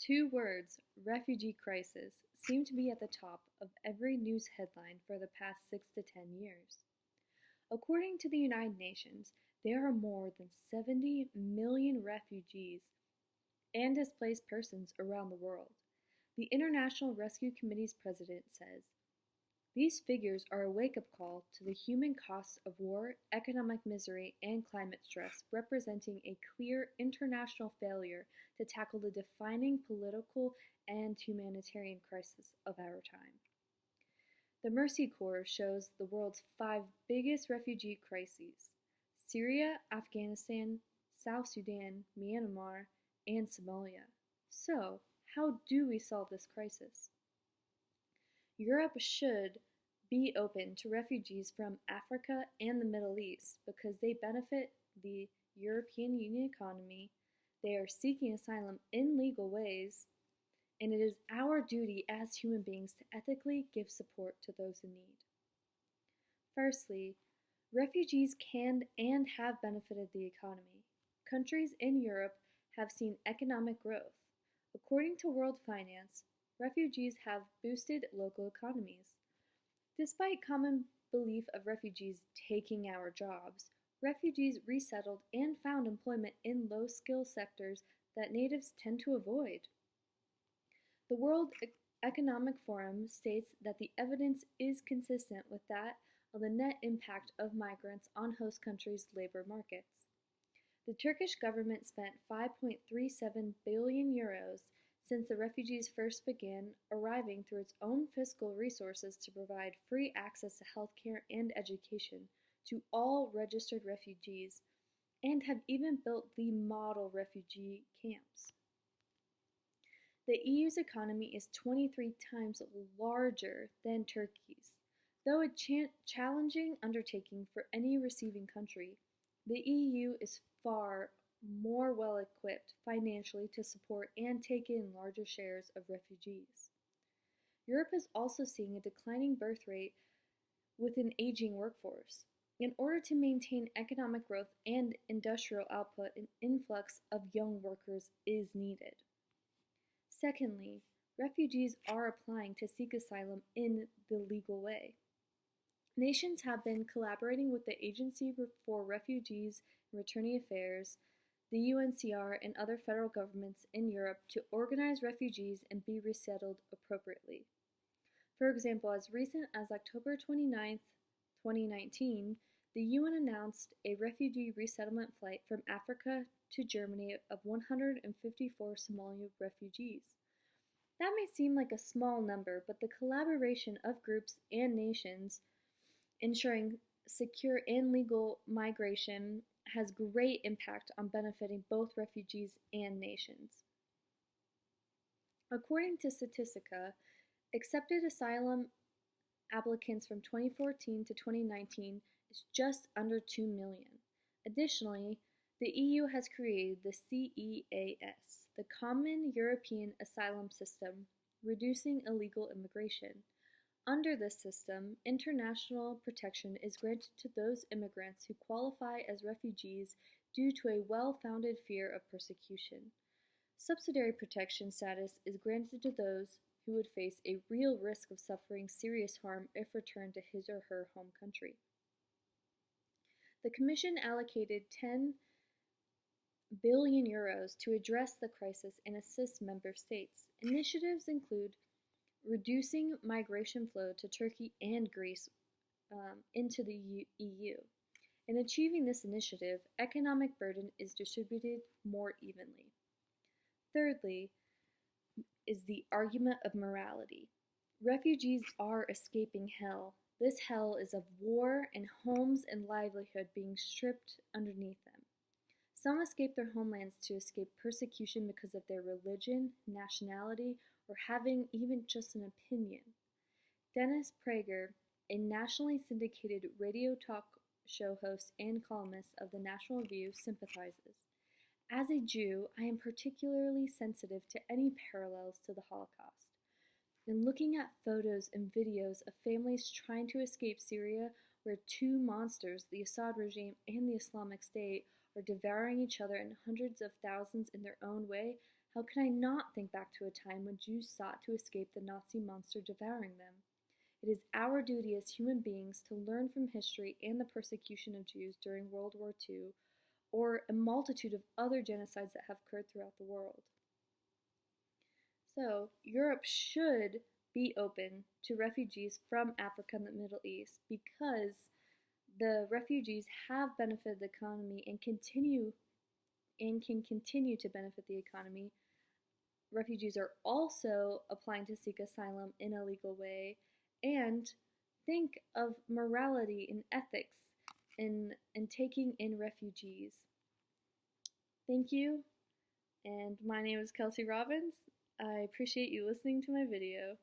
Two words, refugee crisis, seem to be at the top of every news headline for the past 6 to 10 years. According to the United Nations, there are more than 70 million refugees and displaced persons around the world. The International Rescue Committee's president says, "These figures are a wake-up call to the human costs of war, economic misery, and climate stress, representing a clear international failure to tackle the defining political and humanitarian crisis of our time." The Mercy Corps shows the world's 5 biggest refugee crises: Syria, Afghanistan, South Sudan, Myanmar, and Somalia. So, how do we solve this crisis? Europe should be open to refugees from Africa and the Middle East because they benefit the European Union economy, they are seeking asylum in legal ways, and it is our duty as human beings to ethically give support to those in need. Firstly, refugees can and have benefited the economy. Countries in Europe have seen economic growth. According to World Finance, refugees have boosted local economies. Despite common belief of refugees taking our jobs, refugees resettled and found employment in low-skill sectors that natives tend to avoid. The World Economic Forum states that the evidence is consistent with that of the net impact of migrants on host countries' labor markets. The Turkish government spent 5.37 billion euros since the refugees first began arriving through its own fiscal resources to provide free access to healthcare and education to all registered refugees, and have even built the model refugee camps. The EU's economy is 23 times larger than Turkey's. Though a challenging undertaking for any receiving country, the EU is far more well-equipped financially to support and take in larger shares of refugees. Europe is also seeing a declining birth rate with an aging workforce. In order to maintain economic growth and industrial output, an influx of young workers is needed. Secondly, refugees are applying to seek asylum in the legal way. Nations have been collaborating with the Agency for Refugees and Returning Affairs, the UNHCR, and other federal governments in Europe to organize refugees and be resettled appropriately. For example, as recent as October 29, 2019, the UN announced a refugee resettlement flight from Africa to Germany of 154 Somali refugees. That may seem like a small number, but the collaboration of groups and nations ensuring secure and legal migration has great impact on benefiting both refugees and nations. According to Statistica, accepted asylum applicants from 2014 to 2019 is just under 2 million. Additionally, the EU has created the CEAS, the Common European Asylum System, reducing illegal immigration. Under this system, international protection is granted to those immigrants who qualify as refugees due to a well-founded fear of persecution. Subsidiary protection status is granted to those who would face a real risk of suffering serious harm if returned to his or her home country. The Commission allocated 10 billion euros to address the crisis and assist member states. Initiatives include reducing migration flow to Turkey and Greece into the EU. In achieving this initiative, economic burden is distributed more evenly. Thirdly, is the argument of morality. Refugees are escaping hell. This hell is of war and homes and livelihood being stripped underneath them. Some escape their homelands to escape persecution because of their religion, nationality, or having even just an opinion. Dennis Prager, a nationally syndicated radio talk show host and columnist of the National Review, sympathizes. As a Jew, I am particularly sensitive to any parallels to the Holocaust. In looking at photos and videos of families trying to escape Syria, where two monsters, the Assad regime and the Islamic State, or devouring each other and hundreds of thousands in their own way, how can I not think back to a time when Jews sought to escape the Nazi monster devouring them? It is our duty as human beings to learn from history and the persecution of Jews during World War II, or a multitude of other genocides that have occurred throughout the world. So, Europe should be open to refugees from Africa and the Middle East because the refugees have benefited the economy and can continue to benefit the economy. Refugees are also applying to seek asylum in a legal way, and think of morality and ethics in taking in refugees. Thank you, and my name is Kelsey Robbins. I appreciate you listening to my video.